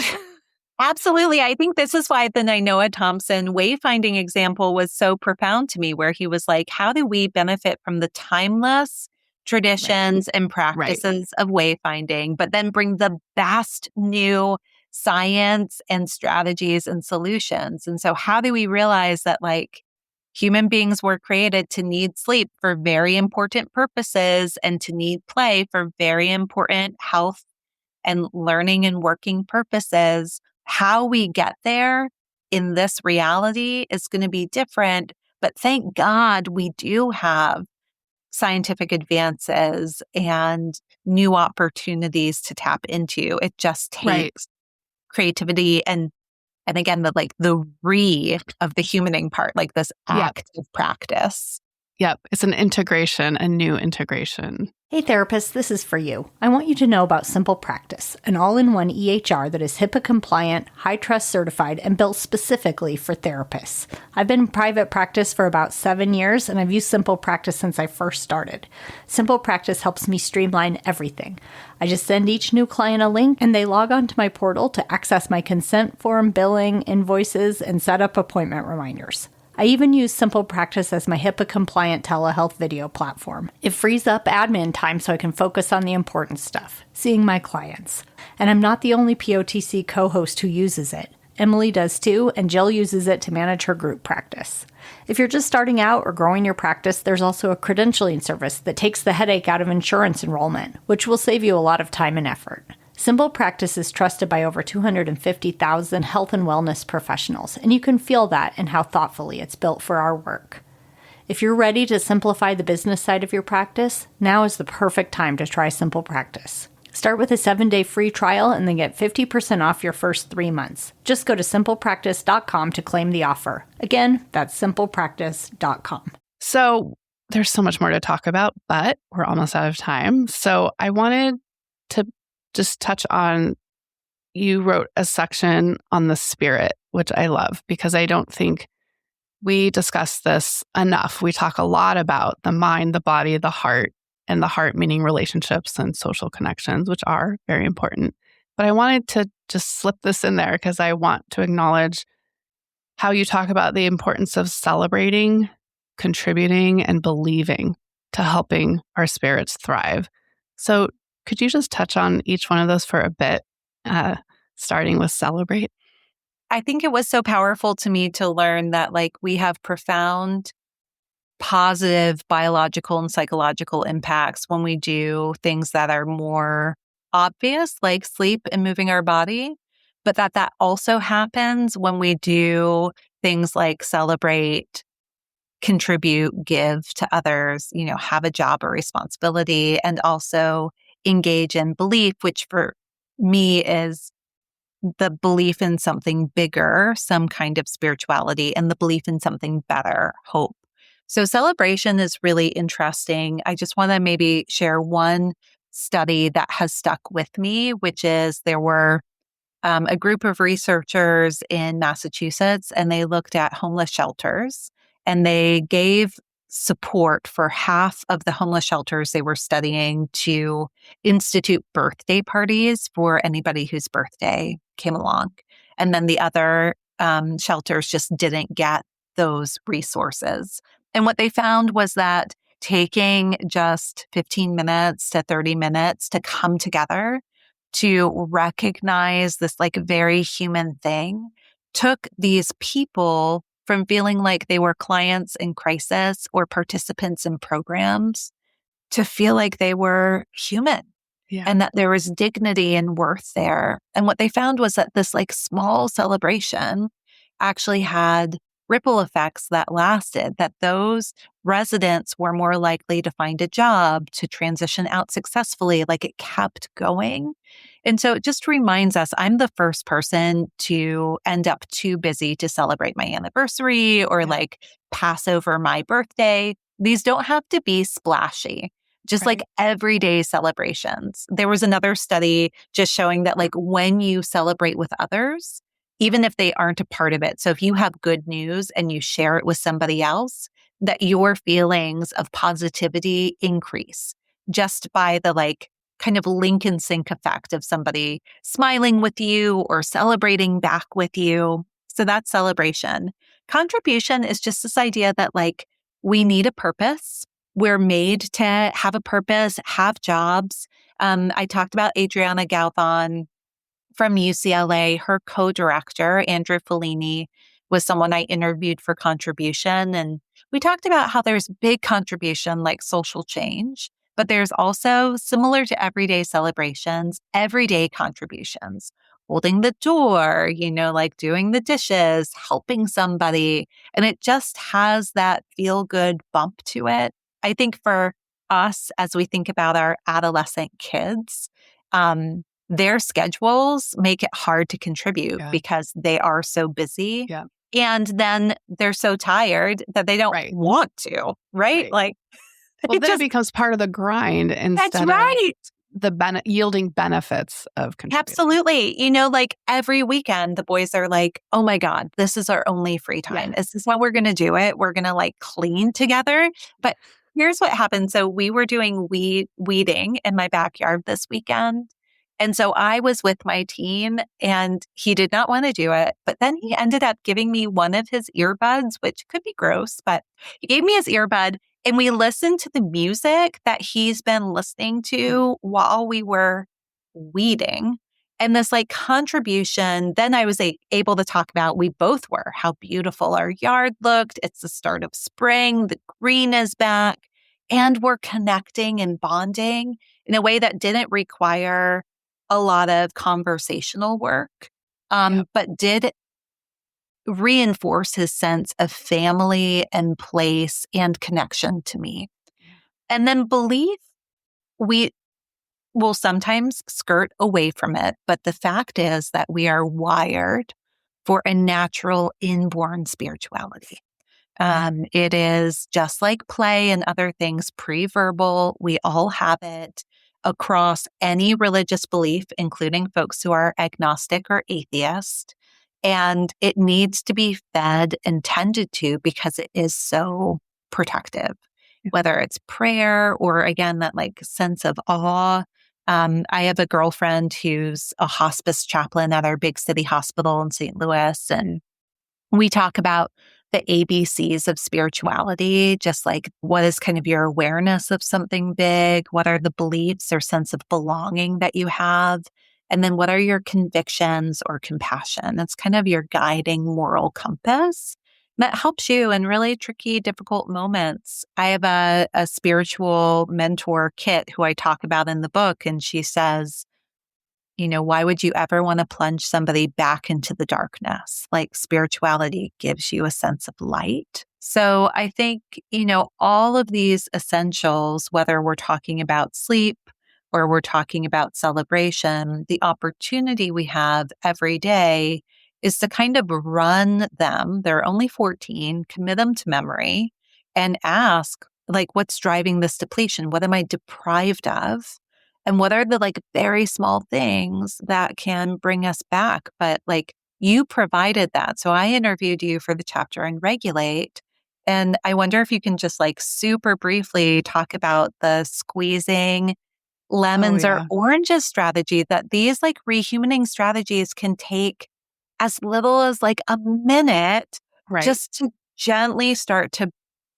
absolutely. I think this is why the Nainoa Thompson wayfinding example was so profound to me, where he was like, how do we benefit from the timeless traditions and practices of wayfinding, but then bring the best new science and strategies and solutions? And so how do we realize that like human beings were created to need sleep for very important purposes and to need play for very important health and learning and working purposes? How we get there in this reality is going to be different, but thank God we do have scientific advances and new opportunities to tap into. It just takes creativity and again, the of the humaning part, like this active practice. Yep. It's an integration, a new integration. Hey therapists, this is for you. I want you to know about Simple Practice, an all-in-one EHR that is HIPAA compliant, high trust certified, and built specifically for therapists. I've been in private practice for about 7 years, and I've used Simple Practice since I first started. Simple Practice helps me streamline everything. I just send each new client a link, and they log on to my portal to access my consent form, billing, invoices, and set up appointment reminders. I even use Simple Practice as my HIPAA-compliant telehealth video platform. It frees up admin time so I can focus on the important stuff, seeing my clients. And I'm not the only POTC co-host who uses it. Emily does too, and Jill uses it to manage her group practice. If you're just starting out or growing your practice, there's also a credentialing service that takes the headache out of insurance enrollment, which will save you a lot of time and effort. Simple Practice is trusted by over 250,000 health and wellness professionals, and you can feel that in how thoughtfully it's built for our work. If you're ready to simplify the business side of your practice, now is the perfect time to try Simple Practice. Start with a 7-day free trial and then get 50% off your first 3 months. Just go to simplepractice.com to claim the offer. Again, that's simplepractice.com. So there's so much more to talk about, but we're almost out of time. So I wanted to just touch on, you wrote a section on the spirit, which I love because I don't think we discuss this enough. We talk a lot about the mind, the body, the heart, and the heart meaning relationships and social connections, which are very important. But I wanted to just slip this in there because I want to acknowledge how you talk about the importance of celebrating, contributing, and believing to helping our spirits thrive. So could you just touch on each one of those for a bit, starting with celebrate? I think it was so powerful to me to learn that we have profound positive biological and psychological impacts when we do things that are more obvious, like sleep and moving our body, but that also happens when we do things like celebrate, contribute, give to others, have a job or responsibility, and also engage in belief, which for me is the belief in something bigger, some kind of spirituality, and the belief in something better, hope. So celebration is really interesting. I just want to maybe share one study that has stuck with me, which is there were a group of researchers in Massachusetts, and they looked at homeless shelters, and they gave support for half of the homeless shelters they were studying to institute birthday parties for anybody whose birthday came along. And then the other shelters just didn't get those resources. And what they found was that taking just 15 minutes to 30 minutes to come together to recognize this very human thing took these people from feeling like they were clients in crisis or participants in programs to feel like they were human. Yeah. And that there was dignity and worth there. And what they found was that this small celebration actually had ripple effects that lasted, that those residents were more likely to find a job, to transition out successfully, it kept going. And so it just reminds us, I'm the first person to end up too busy to celebrate my anniversary or pass over my birthday. These don't have to be splashy, just everyday celebrations. There was another study just showing that when you celebrate with others, even if they aren't a part of it. So if you have good news and you share it with somebody else, that your feelings of positivity increase just by the kind of link and sync effect of somebody smiling with you or celebrating back with you. So that's celebration. Contribution is just this idea that we need a purpose. We're made to have a purpose, have jobs. I talked about Adriana Galvan from UCLA. Her co-director, Andrew Fellini, was someone I interviewed for contribution. And we talked about how there's big contribution like social change, but there's also, similar to everyday celebrations, everyday contributions. Holding the door, doing the dishes, helping somebody. And it just has that feel-good bump to it. I think for us, as we think about our adolescent kids, their schedules make it hard to contribute because they are so busy. Yeah. And then they're so tired that they don't want to, right? Well, then it becomes part of the grind instead of the yielding benefits of contributing. Absolutely. Every weekend, the boys are like, oh my God, this is our only free time. Yeah. Is this how we're going to do it? We're going to clean together. But here's what happened. So we were doing weeding in my backyard this weekend. And so I was with my team and he did not want to do it. But then he ended up giving me one of his earbuds, which could be gross, but he gave me his earbud and we listened to the music that he's been listening to while we were weeding. And this like contribution, then I was able to talk about, we both were, how beautiful our yard looked. It's the start of spring. The green is back. And we're connecting and bonding in a way that didn't require a lot of conversational work, but did reinforce his sense of family and place and connection to me. And then belief, we will sometimes skirt away from it. But the fact is that we are wired for a natural inborn spirituality. It is just like play and other things pre-verbal. We all have it across any religious belief, including folks who are agnostic or atheist. And it needs to be fed and tended to because it is so protective, whether it's prayer or again, that like sense of awe. I have a girlfriend who's a hospice chaplain at our big city hospital in St. Louis. And we talk about the ABCs of spirituality, just like what is kind of your awareness of something big? What are the beliefs or sense of belonging that you have? And then what are your convictions or compassion? That's kind of your guiding moral compass that helps you in really tricky, difficult moments. I have a spiritual mentor, Kit, who I talk about in the book, and she says, why would you ever want to plunge somebody back into the darkness? Like spirituality gives you a sense of light. So I think, all of these essentials, whether we're talking about sleep or we're talking about celebration, the opportunity we have every day is to kind of run them. There are only 14, commit them to memory and ask, like, what's driving this depletion? What am I deprived of? And what are the like very small things that can bring us back? But like you provided that. So I interviewed you for the chapter on regulate. And I wonder if you can just like super briefly talk about the squeezing lemons or oranges strategy, that these like rehumaning strategies can take as little as like a minute just to gently start to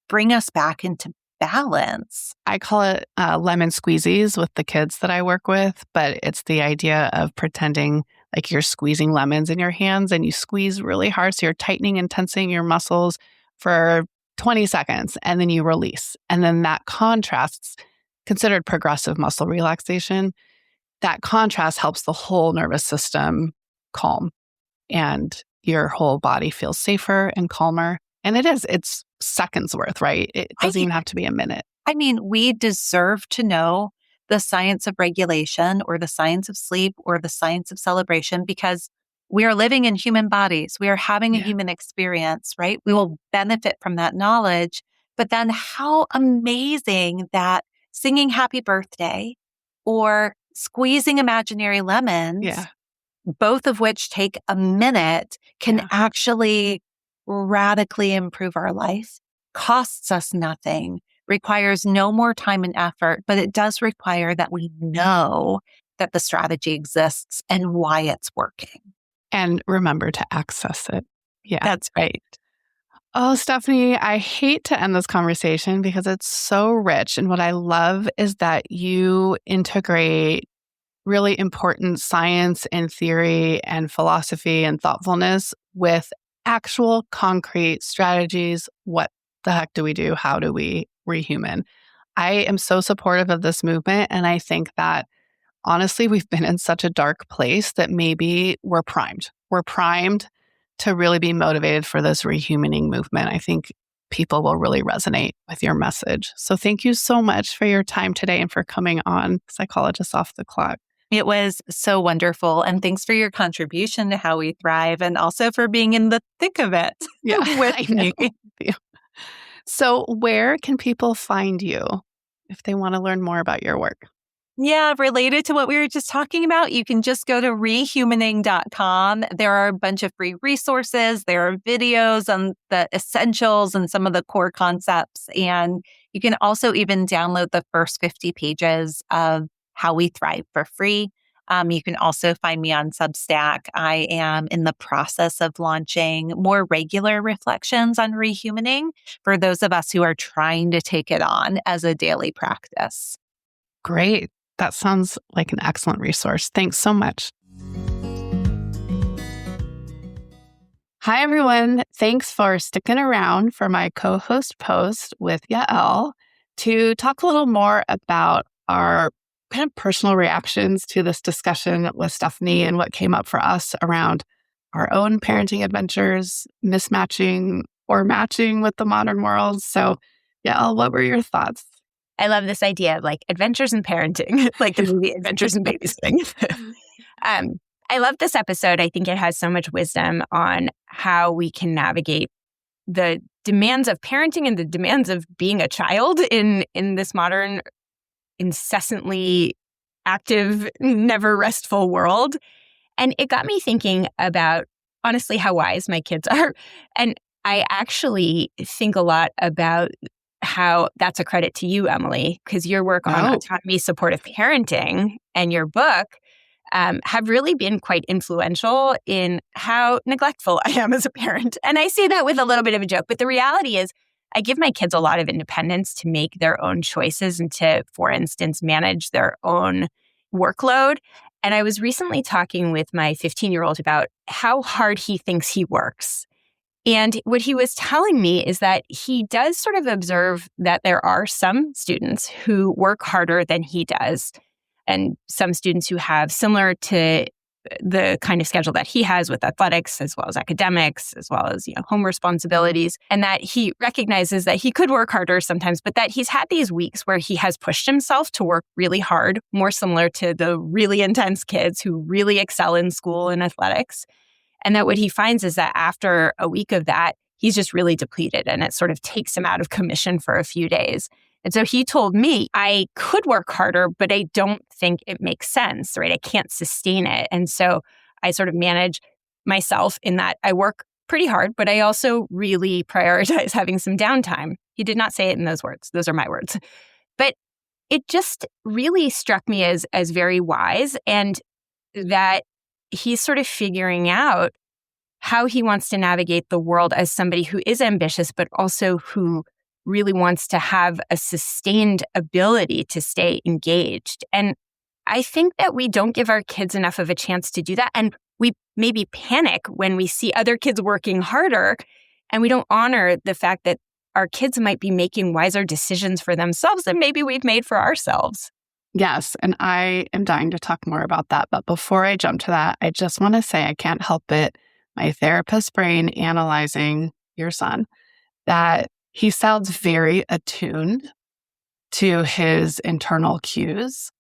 bring us back into balance. I call it lemon squeezies with the kids that I work with, but it's the idea of pretending like you're squeezing lemons in your hands and you squeeze really hard. So you're tightening and tensing your muscles for 20 seconds and then you release. And then that contrasts, considered progressive muscle relaxation, that contrast helps the whole nervous system calm and your whole body feels safer and calmer. And it's seconds worth, right? It doesn't even have to be a minute. I mean, we deserve to know the science of regulation or the science of sleep or the science of celebration because we are living in human bodies. We are having a human experience, right? We will benefit from that knowledge. But then how amazing that singing happy birthday or squeezing imaginary lemons, both of which take a minute, can actually radically improve our life, costs us nothing, requires no more time and effort, but it does require that we know that the strategy exists and why it's working. And remember to access it. Yeah. That's right. Oh, Stephanie, I hate to end this conversation because it's so rich. And what I love is that you integrate really important science and theory and philosophy and thoughtfulness with actual concrete strategies. What the heck do we do? How do we rehuman? I am so supportive of this movement. And I think that honestly, we've been in such a dark place that maybe we're primed. We're primed to really be motivated for this rehumaning movement. I think people will really resonate with your message. So thank you so much for your time today and for coming on Psychologists Off the Clock. It was so wonderful. And thanks for your contribution to How We Thrive and also for being in the thick of it with me. So where can people find you if they want to learn more about your work? Yeah, related to what we were just talking about, you can just go to rehumaning.com. There are a bunch of free resources. There are videos on the essentials and some of the core concepts. And you can also even download the first 50 pages of How We Thrive for free. You can also find me on Substack. I am in the process of launching more regular reflections on rehumaning for those of us who are trying to take it on as a daily practice. Great. That sounds like an excellent resource. Thanks so much. Hi, everyone. Thanks for sticking around for my co-host post with Yael to talk a little more about our kind of personal reactions to this discussion with Stephanie and what came up for us around our own parenting adventures, mismatching or matching with the modern world. So, Yael, what were your thoughts? I love this idea of like adventures in parenting, like the movie Adventures in Babysitting. I love this episode. I think it has so much wisdom on how we can navigate the demands of parenting and the demands of being a child in this modern, incessantly active, never restful world. And it got me thinking about, honestly, how wise my kids are. And I actually think a lot about how that's a credit to you, Emily, because your work on autonomy supportive parenting and your book have really been quite influential in how neglectful I am as a parent. And I say that with a little bit of a joke, but the reality is I give my kids a lot of independence to make their own choices and to, for instance, manage their own workload. And I was recently talking with my 15-year-old about how hard he thinks he works. And what he was telling me is that he does sort of observe that there are some students who work harder than he does, and some students who have similar to the kind of schedule that he has with athletics, as well as academics, as well as, home responsibilities, and that he recognizes that he could work harder sometimes, but that he's had these weeks where he has pushed himself to work really hard, more similar to the really intense kids who really excel in school and athletics. And that what he finds is that after a week of that, he's just really depleted and it sort of takes him out of commission for a few days. And so he told me I could work harder, but I don't think it makes sense, right? I can't sustain it. And so I sort of manage myself in that I work pretty hard, but I also really prioritize having some downtime. He did not say it in those words. Those are my words. But it just really struck me as very wise, and that he's sort of figuring out how he wants to navigate the world as somebody who is ambitious, but also who really wants to have a sustained ability to stay engaged. And I think that we don't give our kids enough of a chance to do that. And we maybe panic when we see other kids working harder, and we don't honor the fact that our kids might be making wiser decisions for themselves than maybe we've made for ourselves. Yes, and I am dying to talk more about that. But before I jump to that, I just want to say I can't help it, my therapist brain analyzing your son, that he sounds very attuned to his internal cues,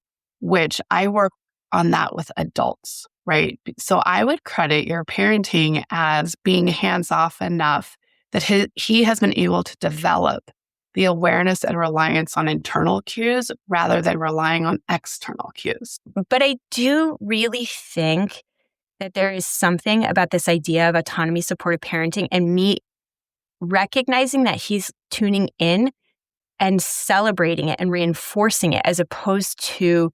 which I work on that with adults, right? So I would credit your parenting as being hands-off enough that he has been able to develop the awareness and reliance on internal cues rather than relying on external cues. But I do really think that there is something about this idea of autonomy supportive parenting and me recognizing that he's tuning in and celebrating it and reinforcing it as opposed to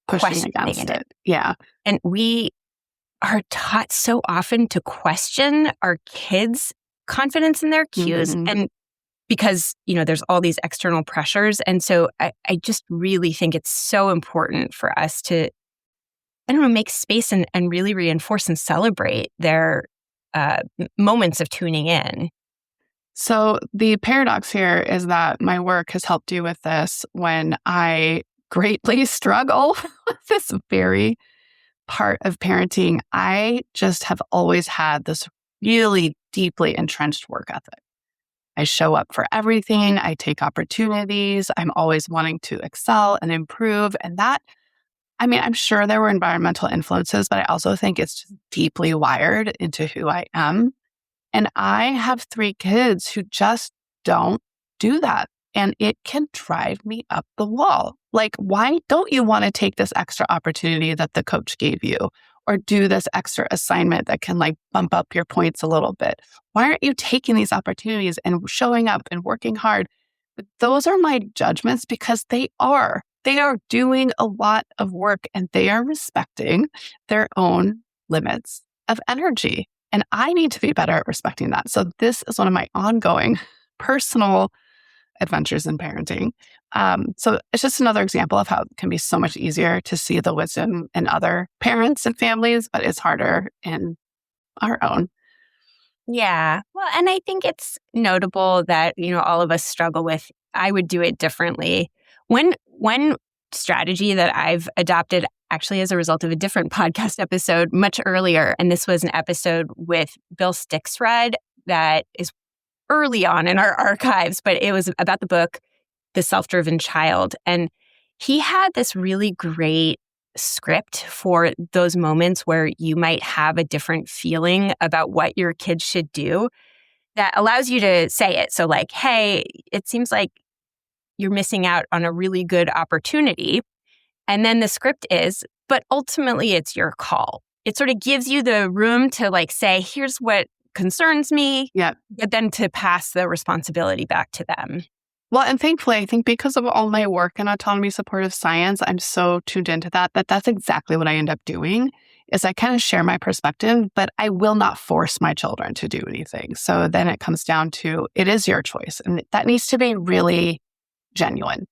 pushing against it. Yeah. And we are taught so often to question our kids' confidence in their cues. Mm-hmm. And because, there's all these external pressures. And so I just really think it's so important for us to, make space and really reinforce and celebrate their moments of tuning in. So the paradox here is that my work has helped you with this when I greatly struggle with this very part of parenting. I just have always had this really deeply entrenched work ethic. I show up for everything. I take opportunities. I'm always wanting to excel and improve. And that, I'm sure there were environmental influences, but I also think it's just deeply wired into who I am. And I have 3 kids who just don't do that. And it can drive me up the wall. Like, why don't you want to take this extra opportunity that the coach gave you? Or do this extra assignment that can bump up your points a little bit? Why aren't you taking these opportunities and showing up and working hard? But those are my judgments because they are They are doing a lot of work and they are respecting their own limits of energy. And I need to be better at respecting that. So this is one of my ongoing personal adventures in parenting. So it's just another example of how it can be so much easier to see the wisdom in other parents and families, but it's harder in our own. Yeah. Well, and I think it's notable that, all of us struggle with, I would do it differently. One strategy that I've adopted actually as a result of a different podcast episode much earlier, and this was an episode with Bill Stixrud that is early on in our archives, but it was about the book, The Self-Driven Child. And he had this really great script for those moments where you might have a different feeling about what your kids should do that allows you to say it. So like, hey, it seems like you're missing out on a really good opportunity. And then the script is, but ultimately it's your call. It sort of gives you the room to like say, here's what concerns me, but then to pass the responsibility back to them. Well, and thankfully, I think because of all my work in autonomy supportive science, I'm so tuned into that's exactly what I end up doing is I kind of share my perspective, but I will not force my children to do anything. So then it comes down to, it is your choice. And that needs to be really genuine,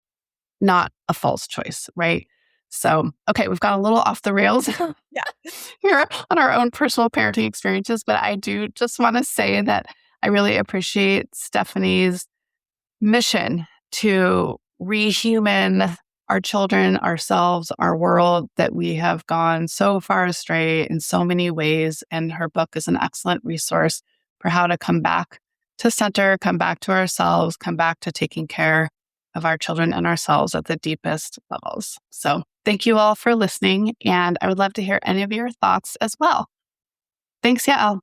not a false choice, right? So, okay, we've got a little off the rails here on our own personal parenting experiences, but I do just want to say that I really appreciate Stephanie's mission to rehuman our children, ourselves, our world, that we have gone so far astray in so many ways. And her book is an excellent resource for how to come back to center, come back to ourselves, come back to taking care of our children and ourselves at the deepest levels. So thank you all for listening. And I would love to hear any of your thoughts as well. Thanks, Yael.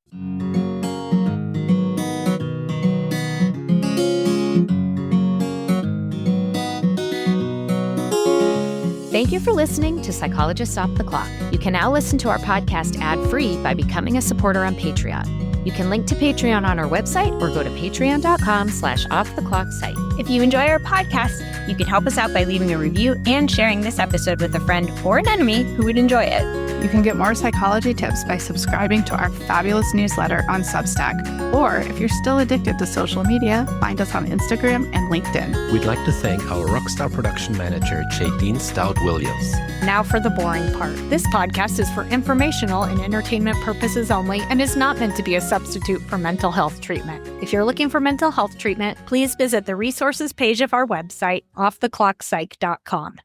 Thank you for listening to Psychologists Off the Clock. You can now listen to our podcast ad-free by becoming a supporter on Patreon. You can link to Patreon on our website or go to patreon.com/offtheclocksite. If you enjoy our podcast, you can help us out by leaving a review and sharing this episode with a friend or an enemy who would enjoy it. You can get more psychology tips by subscribing to our fabulous newsletter on Substack. Or if you're still addicted to social media, find us on Instagram and LinkedIn. We'd like to thank our rockstar production manager, Jadine Stout-Williams. Now for the boring part. This podcast is for informational and entertainment purposes only and is not meant to be a substitute for mental health treatment. If you're looking for mental health treatment, please visit the resources page of our website, offtheclockpsych.com.